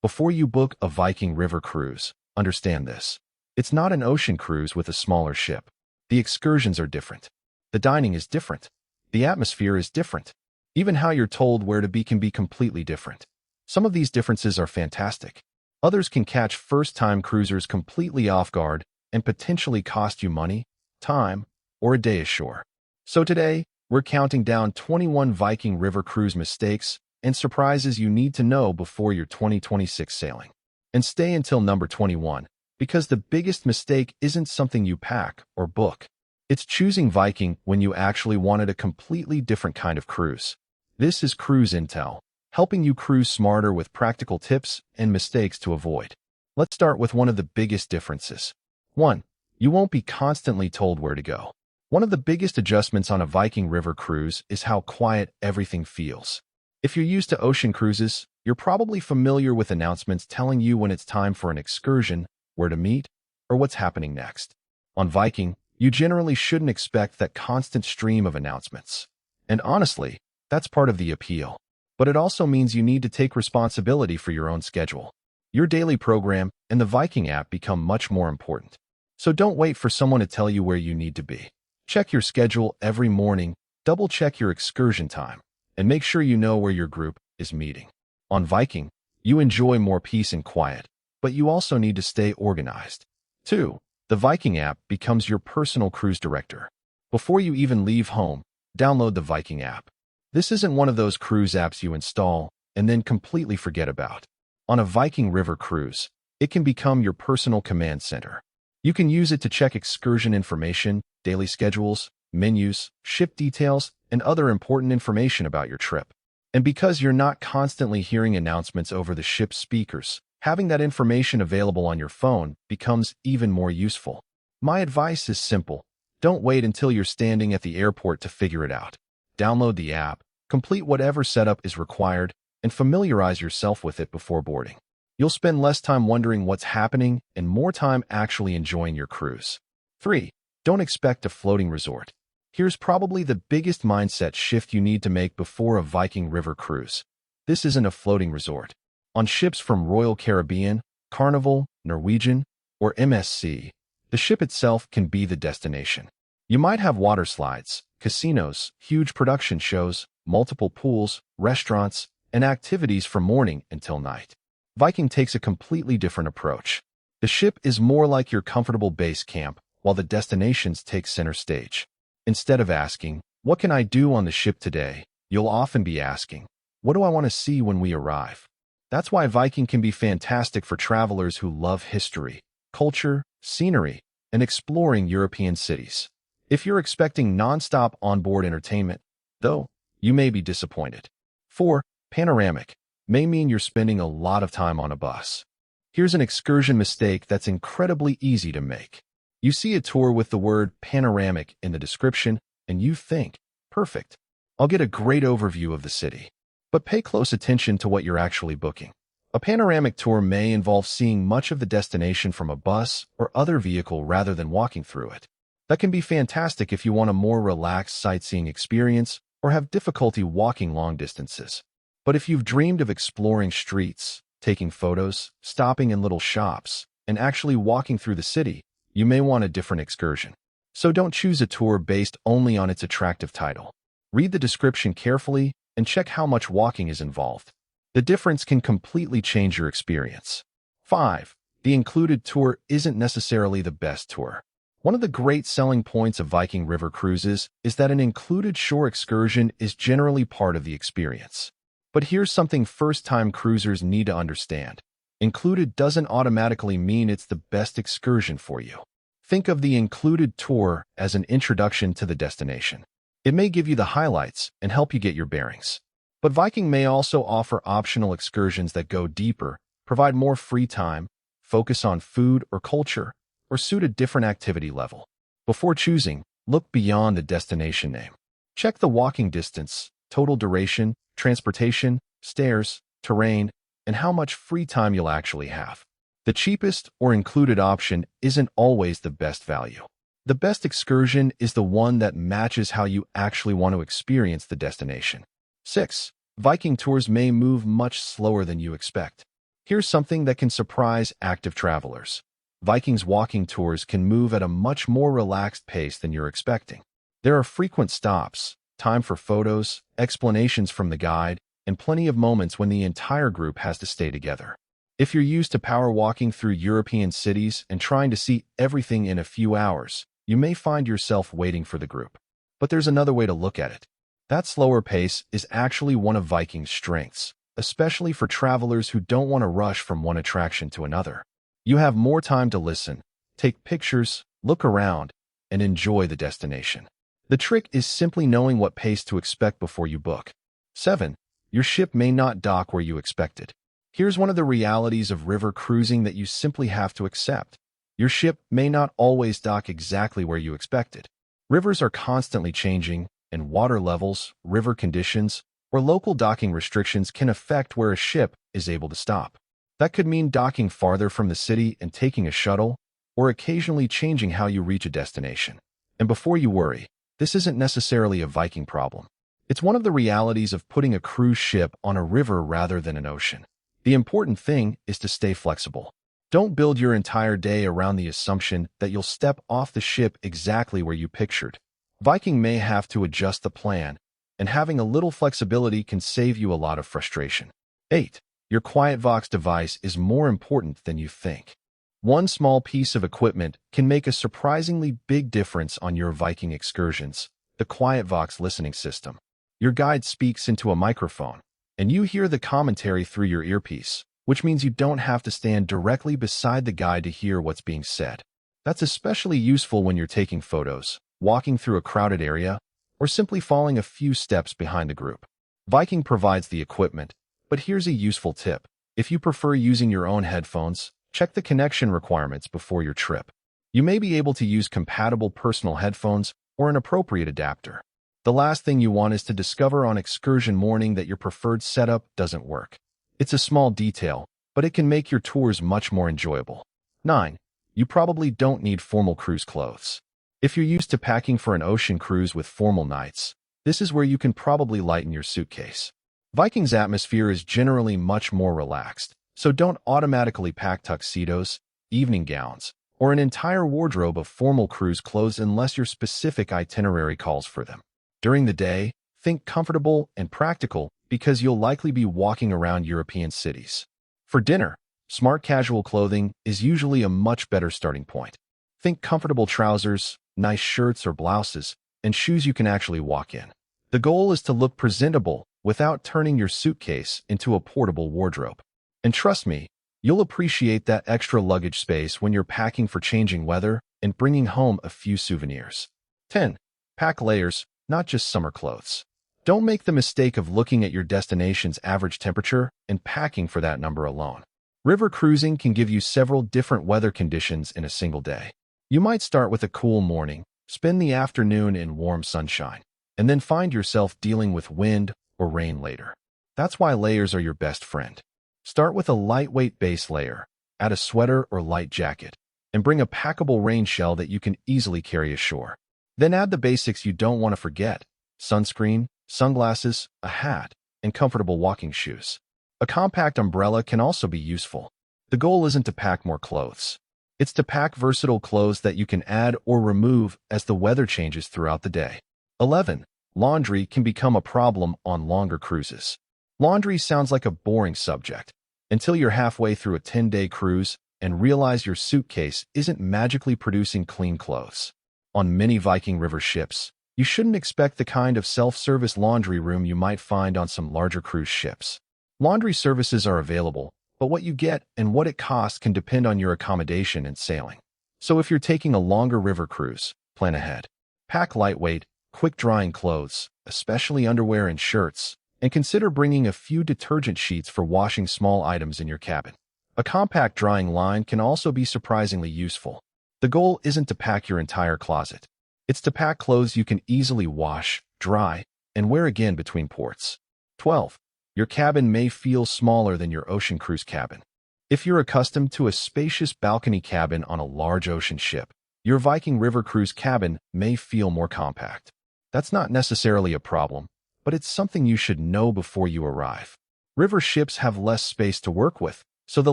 Before you book a Viking River cruise, understand this. It's not an ocean cruise with a smaller ship. The excursions are different. The dining is different. The atmosphere is different. Even how you're told where to be can be completely different. Some of these differences are fantastic. Others can catch first-time cruisers completely off guard and potentially cost you money, time, or a day ashore. So today, we're counting down 21 Viking River Cruise mistakes and surprises you need to know before your 2026 sailing. And stay until number 21, because the biggest mistake isn't something you pack or book. It's choosing Viking when you actually wanted a completely different kind of cruise. This is Cruise Intel, helping you cruise smarter with practical tips and mistakes to avoid. Let's start with one of the biggest differences. 1. You won't be constantly told where to go. One of the biggest adjustments on a Viking River cruise is how quiet everything feels. If you're used to ocean cruises, you're probably familiar with announcements telling you when it's time for an excursion, where to meet, or what's happening next. On Viking, you generally shouldn't expect that constant stream of announcements. And honestly, that's part of the appeal. But it also means you need to take responsibility for your own schedule. Your daily program and the Viking app become much more important. So don't wait for someone to tell you where you need to be. Check your schedule every morning, double-check your excursion time, and make sure you know where your group is meeting. On Viking, you enjoy more peace and quiet, but you also need to stay organized. 2. The Viking app becomes your personal cruise director. Before you even leave home, download the Viking app. This isn't one of those cruise apps you install and then completely forget about. On a Viking River cruise, it can become your personal command center. You can use it to check excursion information, daily schedules, menus, ship details, and other important information about your trip. And because you're not constantly hearing announcements over the ship's speakers, having that information available on your phone becomes even more useful. My advice is simple. Don't wait until you're standing at the airport to figure it out. Download the app, complete whatever setup is required, and familiarize yourself with it before boarding. You'll spend less time wondering what's happening and more time actually enjoying your cruise. 3. Don't expect a floating resort. Here's probably the biggest mindset shift you need to make before a Viking River cruise. This isn't a floating resort. On ships from Royal Caribbean, Carnival, Norwegian, or MSC, the ship itself can be the destination. You might have water slides, casinos, huge production shows, multiple pools, restaurants, and activities from morning until night. Viking takes a completely different approach. The ship is more like your comfortable base camp, while the destinations take center stage. Instead of asking, "What can I do on the ship today?" you'll often be asking, "What do I want to see when we arrive?" That's why Viking can be fantastic for travelers who love history, culture, scenery, and exploring European cities. If you're expecting non-stop onboard entertainment, though, you may be disappointed. 4. Panoramic may mean you're spending a lot of time on a bus. Here's an excursion mistake that's incredibly easy to make. You see a tour with the word panoramic in the description, and you think, perfect, I'll get a great overview of the city. But pay close attention to what you're actually booking. A panoramic tour may involve seeing much of the destination from a bus or other vehicle rather than walking through it. That can be fantastic if you want a more relaxed sightseeing experience or have difficulty walking long distances. But if you've dreamed of exploring streets, taking photos, stopping in little shops, and actually walking through the city, you may want a different excursion. So don't choose a tour based only on its attractive title. Read the description carefully and check how much walking is involved. The difference can completely change your experience. 5. The included tour isn't necessarily the best tour. One of the great selling points of Viking River cruises is that an included shore excursion is generally part of the experience. But here's something first-time cruisers need to understand. Included doesn't automatically mean it's the best excursion for you. Think of the included tour as an introduction to the destination. It may give you the highlights and help you get your bearings. But Viking may also offer optional excursions that go deeper, provide more free time, focus on food or culture, or suit a different activity level. Before choosing, look beyond the destination name. Check the walking distance, total duration, transportation, stairs, terrain, and how much free time you'll actually have. The cheapest or included option isn't always the best value. The best excursion is the one that matches how you actually want to experience the destination. 6. Viking tours may move much slower than you expect. Here's something that can surprise active travelers. Viking's walking tours can move at a much more relaxed pace than you're expecting. There are frequent stops, time for photos, explanations from the guide, and plenty of moments when the entire group has to stay together. If you're used to power walking through European cities and trying to see everything in a few hours, you may find yourself waiting for the group. But there's another way to look at it. That slower pace is actually one of Viking's strengths, especially for travelers who don't want to rush from one attraction to another. You have more time to listen, take pictures, look around, and enjoy the destination. The trick is simply knowing what pace to expect before you book. 7. Your ship may not dock where you expected. Here's one of the realities of river cruising that you simply have to accept. Your ship may not always dock exactly where you expected. Rivers are constantly changing, and water levels, river conditions, or local docking restrictions can affect where a ship is able to stop. That could mean docking farther from the city and taking a shuttle, or occasionally changing how you reach a destination. And before you worry, this isn't necessarily a Viking problem. It's one of the realities of putting a cruise ship on a river rather than an ocean. The important thing is to stay flexible. Don't build your entire day around the assumption that you'll step off the ship exactly where you pictured. Viking may have to adjust the plan, and having a little flexibility can save you a lot of frustration. 8. Your QuietVox device is more important than you think. One small piece of equipment can make a surprisingly big difference on your Viking excursions: the QuietVox listening system. Your guide speaks into a microphone, and you hear the commentary through your earpiece, which means you don't have to stand directly beside the guide to hear what's being said. That's especially useful when you're taking photos, walking through a crowded area, or simply falling a few steps behind the group. Viking provides the equipment, but here's a useful tip. If you prefer using your own headphones, check the connection requirements before your trip. You may be able to use compatible personal headphones or an appropriate adapter. The last thing you want is to discover on excursion morning that your preferred setup doesn't work. It's a small detail, but it can make your tours much more enjoyable. 9. You probably don't need formal cruise clothes. If you're used to packing for an ocean cruise with formal nights, this is where you can probably lighten your suitcase. Viking's atmosphere is generally much more relaxed, so don't automatically pack tuxedos, evening gowns, or an entire wardrobe of formal cruise clothes unless your specific itinerary calls for them. During the day, think comfortable and practical because you'll likely be walking around European cities. For dinner, smart casual clothing is usually a much better starting point. Think comfortable trousers, nice shirts or blouses, and shoes you can actually walk in. The goal is to look presentable without turning your suitcase into a portable wardrobe. And trust me, you'll appreciate that extra luggage space when you're packing for changing weather and bringing home a few souvenirs. 10. Pack layers, not just summer clothes. Don't make the mistake of looking at your destination's average temperature and packing for that number alone. River cruising can give you several different weather conditions in a single day. You might start with a cool morning, spend the afternoon in warm sunshine, and then find yourself dealing with wind or rain later. That's why layers are your best friend. Start with a lightweight base layer, add a sweater or light jacket, and bring a packable rain shell that you can easily carry ashore. Then add the basics you don't want to forget: sunscreen, sunglasses, a hat, and comfortable walking shoes. A compact umbrella can also be useful. The goal isn't to pack more clothes. It's to pack versatile clothes that you can add or remove as the weather changes throughout the day. 11. Laundry can become a problem on longer cruises. Laundry sounds like a boring subject until you're halfway through a 10-day cruise and realize your suitcase isn't magically producing clean clothes. On many Viking River ships, you shouldn't expect the kind of self-service laundry room you might find on some larger cruise ships. Laundry services are available, but what you get and what it costs can depend on your accommodation and sailing. So if you're taking a longer river cruise, plan ahead. Pack lightweight, quick-drying clothes, especially underwear and shirts, and consider bringing a few detergent sheets for washing small items in your cabin. A compact drying line can also be surprisingly useful. The goal isn't to pack your entire closet. It's to pack clothes you can easily wash, dry, and wear again between ports. 12. Your cabin may feel smaller than your ocean cruise cabin. If you're accustomed to a spacious balcony cabin on a large ocean ship, your Viking River Cruise cabin may feel more compact. That's not necessarily a problem, but it's something you should know before you arrive. River ships have less space to work with, so the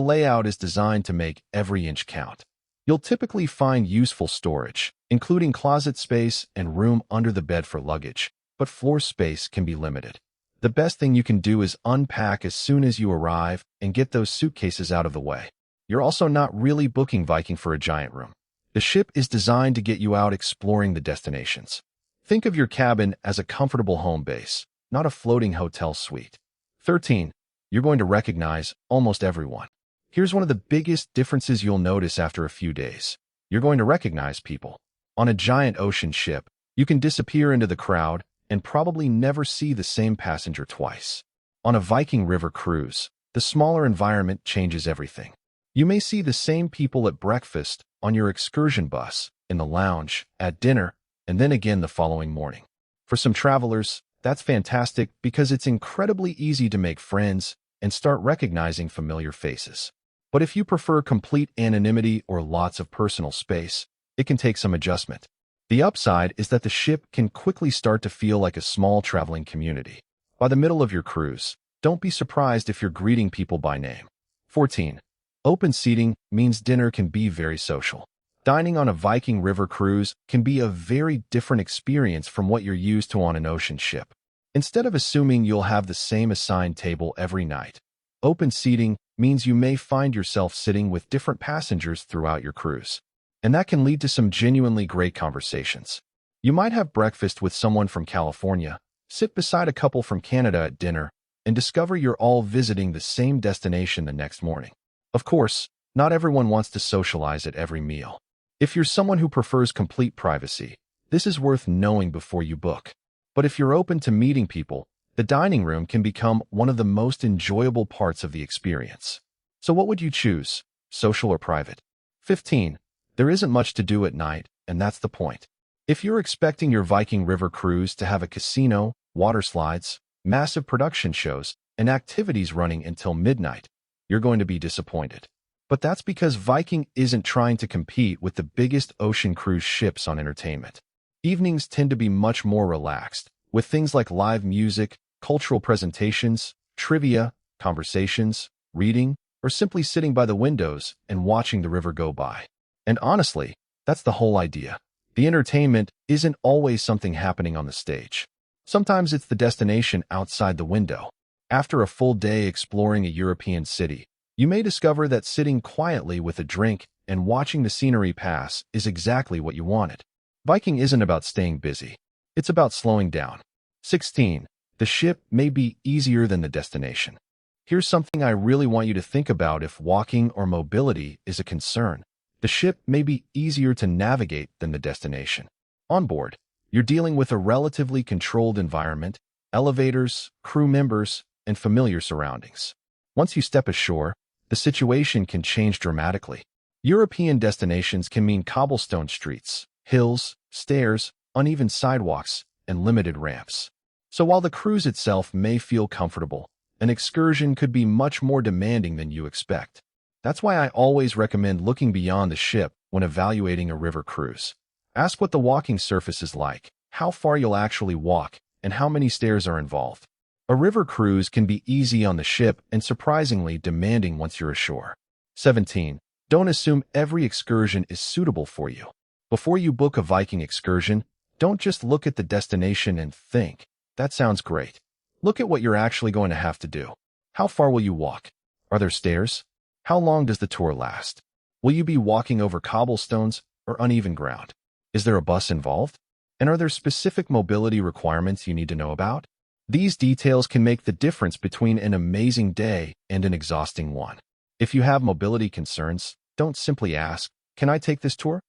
layout is designed to make every inch count. You'll typically find useful storage, including closet space and room under the bed for luggage, but floor space can be limited. The best thing you can do is unpack as soon as you arrive and get those suitcases out of the way. You're also not really booking Viking for a giant room. The ship is designed to get you out exploring the destinations. Think of your cabin as a comfortable home base, not a floating hotel suite. 13. You're going to recognize almost everyone. Here's one of the biggest differences you'll notice after a few days. You're going to recognize people. On a giant ocean ship, you can disappear into the crowd and probably never see the same passenger twice. On a Viking River Cruise, the smaller environment changes everything. You may see the same people at breakfast, on your excursion bus, in the lounge, at dinner, and then again the following morning. For some travelers, that's fantastic because it's incredibly easy to make friends and start recognizing familiar faces. But if you prefer complete anonymity or lots of personal space, it can take some adjustment. The upside is that the ship can quickly start to feel like a small traveling community. By the middle of your cruise, don't be surprised if you're greeting people by name. 14. Open seating means dinner can be very social. Dining on a Viking River Cruise can be a very different experience from what you're used to on an ocean ship. Instead of assuming you'll have the same assigned table every night, open seating means you may find yourself sitting with different passengers throughout your cruise. And that can lead to some genuinely great conversations. You might have breakfast with someone from California, sit beside a couple from Canada at dinner, and discover you're all visiting the same destination the next morning. Of course, not everyone wants to socialize at every meal. If you're someone who prefers complete privacy, this is worth knowing before you book. But if you're open to meeting people, the dining room can become one of the most enjoyable parts of the experience. So what would you choose, social or private? 15. There isn't much to do at night, and that's the point. If you're expecting your Viking River Cruise to have a casino, water slides, massive production shows, and activities running until midnight, you're going to be disappointed. But that's because Viking isn't trying to compete with the biggest ocean cruise ships on entertainment. Evenings tend to be much more relaxed, with things like live music, cultural presentations, trivia, conversations, reading, or simply sitting by the windows and watching the river go by. And honestly, that's the whole idea. The entertainment isn't always something happening on the stage. Sometimes it's the destination outside the window. After a full day exploring a European city, you may discover that sitting quietly with a drink and watching the scenery pass is exactly what you wanted. Viking isn't about staying busy. It's about slowing down. 16. The ship may be easier than the destination. Here's something I really want you to think about if walking or mobility is a concern. The ship may be easier to navigate than the destination. On board, you're dealing with a relatively controlled environment, elevators, crew members, and familiar surroundings. Once you step ashore, the situation can change dramatically. European destinations can mean cobblestone streets, hills, stairs, uneven sidewalks, and limited ramps. So while the cruise itself may feel comfortable, an excursion could be much more demanding than you expect. That's why I always recommend looking beyond the ship when evaluating a river cruise. Ask what the walking surface is like, how far you'll actually walk, and how many stairs are involved. A river cruise can be easy on the ship and surprisingly demanding once you're ashore. 17. Don't assume every excursion is suitable for you. Before you book a Viking excursion, don't just look at the destination and think, that sounds great. Look at what you're actually going to have to do. How far will you walk? Are there stairs? How long does the tour last? Will you be walking over cobblestones or uneven ground? Is there a bus involved? And are there specific mobility requirements you need to know about? These details can make the difference between an amazing day and an exhausting one. If you have mobility concerns, don't simply ask, "Can I take this tour?"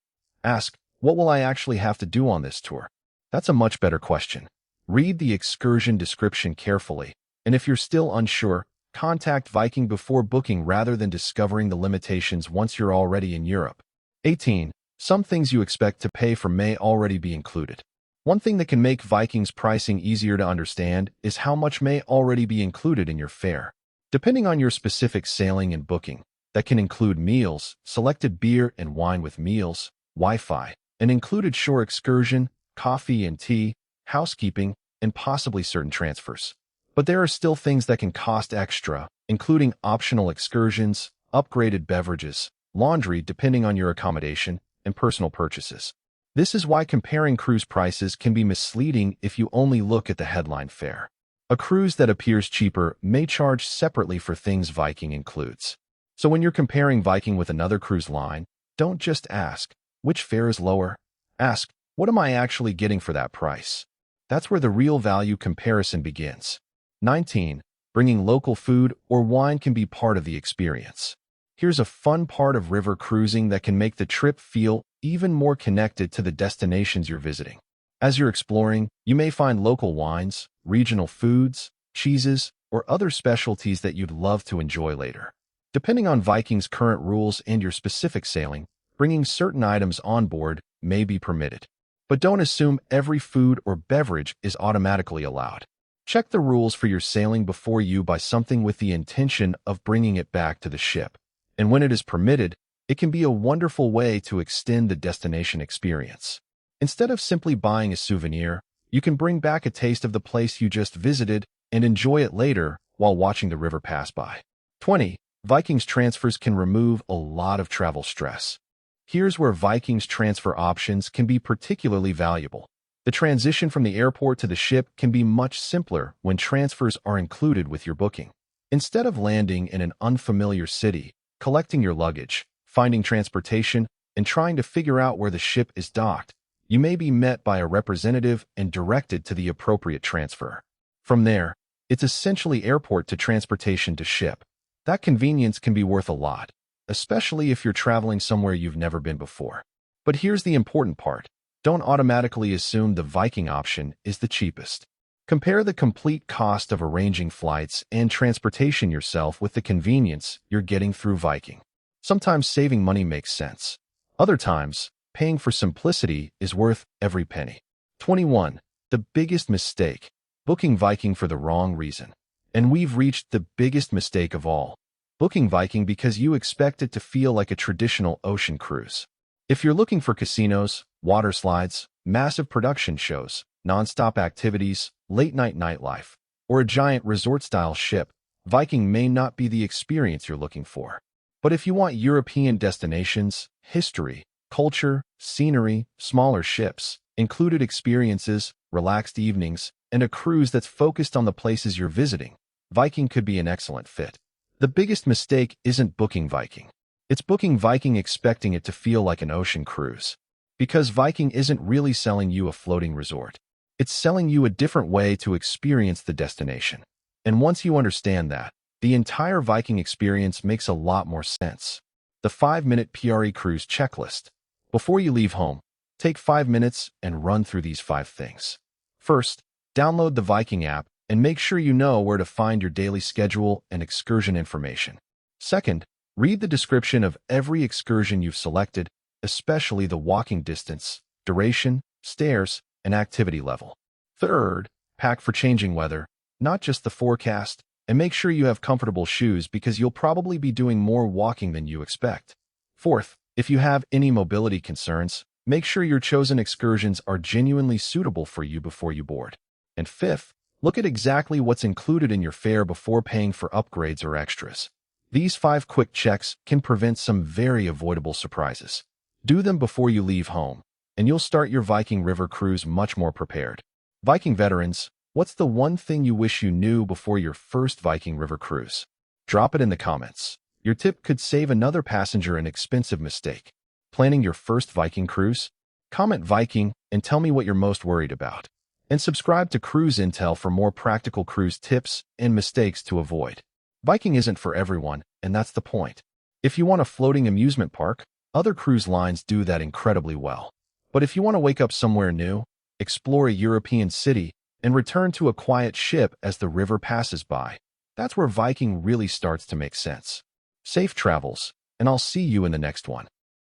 Ask, "What will I actually have to do on this tour?" That's a much better question. Read the excursion description carefully, and if you're still unsure, contact Viking before booking rather than discovering the limitations once you're already in Europe. 18. Some things you expect to pay for may already be included. One thing that can make Viking's pricing easier to understand is how much may already be included in your fare. Depending on your specific sailing and booking, that can include meals, selected beer and wine with meals, Wi-Fi, an included shore excursion, coffee and tea, housekeeping, and possibly certain transfers. But there are still things that can cost extra, including optional excursions, upgraded beverages, laundry depending on your accommodation, and personal purchases. This is why comparing cruise prices can be misleading if you only look at the headline fare. A cruise that appears cheaper may charge separately for things Viking includes. So when you're comparing Viking with another cruise line, don't just ask, which fare is lower? Ask, what am I actually getting for that price? That's where the real value comparison begins. 19. Bringing local food or wine can be part of the experience. Here's a fun part of river cruising that can make the trip feel even more connected to the destinations you're visiting. As you're exploring, you may find local wines, regional foods, cheeses, or other specialties that you'd love to enjoy later. Depending on Viking's current rules and your specific sailing, bringing certain items on board may be permitted. But don't assume every food or beverage is automatically allowed. Check the rules for your sailing before you buy something with the intention of bringing it back to the ship. And when it is permitted, it can be a wonderful way to extend the destination experience. Instead of simply buying a souvenir, you can bring back a taste of the place you just visited and enjoy it later while watching the river pass by. 20. Viking's transfers can remove a lot of travel stress. Here's where Viking's transfer options can be particularly valuable. The transition from the airport to the ship can be much simpler when transfers are included with your booking. Instead of landing in an unfamiliar city, collecting your luggage, finding transportation, and trying to figure out where the ship is docked, you may be met by a representative and directed to the appropriate transfer. From there, it's essentially airport to transportation to ship. That convenience can be worth a lot, especially if you're traveling somewhere you've never been before. But here's the important part. Don't automatically assume the Viking option is the cheapest. Compare the complete cost of arranging flights and transportation yourself with the convenience you're getting through Viking. Sometimes saving money makes sense. Other times, paying for simplicity is worth every penny. 21. The biggest mistake. Booking Viking for the wrong reason. And we've reached the biggest mistake of all. Booking Viking because you expect it to feel like a traditional ocean cruise. If you're looking for casinos, water slides, massive production shows, non-stop activities, late-night nightlife, or a giant resort-style ship, Viking may not be the experience you're looking for. But if you want European destinations, history, culture, scenery, smaller ships, included experiences, relaxed evenings, and a cruise that's focused on the places you're visiting, Viking could be an excellent fit. The biggest mistake isn't booking Viking. It's booking Viking expecting it to feel like an ocean cruise. Because Viking isn't really selling you a floating resort. It's selling you a different way to experience the destination. And once you understand that, the entire Viking experience makes a lot more sense. The 5-minute PRE cruise checklist. Before you leave home, take 5 minutes and run through these 5 things. First, download the Viking app and make sure you know where to find your daily schedule and excursion information. Second, read the description of every excursion you've selected, especially the walking distance, duration, stairs, and activity level. Third, pack for changing weather, not just the forecast, and make sure you have comfortable shoes because you'll probably be doing more walking than you expect. Fourth, if you have any mobility concerns, make sure your chosen excursions are genuinely suitable for you before you board. And fifth, look at exactly what's included in your fare before paying for upgrades or extras. These 5 quick checks can prevent some very avoidable surprises. Do them before you leave home, and you'll start your Viking River Cruise much more prepared. Viking veterans, what's the one thing you wish you knew before your first Viking River Cruise? Drop it in the comments. Your tip could save another passenger an expensive mistake. Planning your first Viking cruise? Comment Viking and tell me what you're most worried about. And subscribe to Cruise Intel for more practical cruise tips and mistakes to avoid. Viking isn't for everyone, and that's the point. If you want a floating amusement park, other cruise lines do that incredibly well. But if you want to wake up somewhere new, explore a European city, and return to a quiet ship as the river passes by, that's where Viking really starts to make sense. Safe travels, and I'll see you in the next one.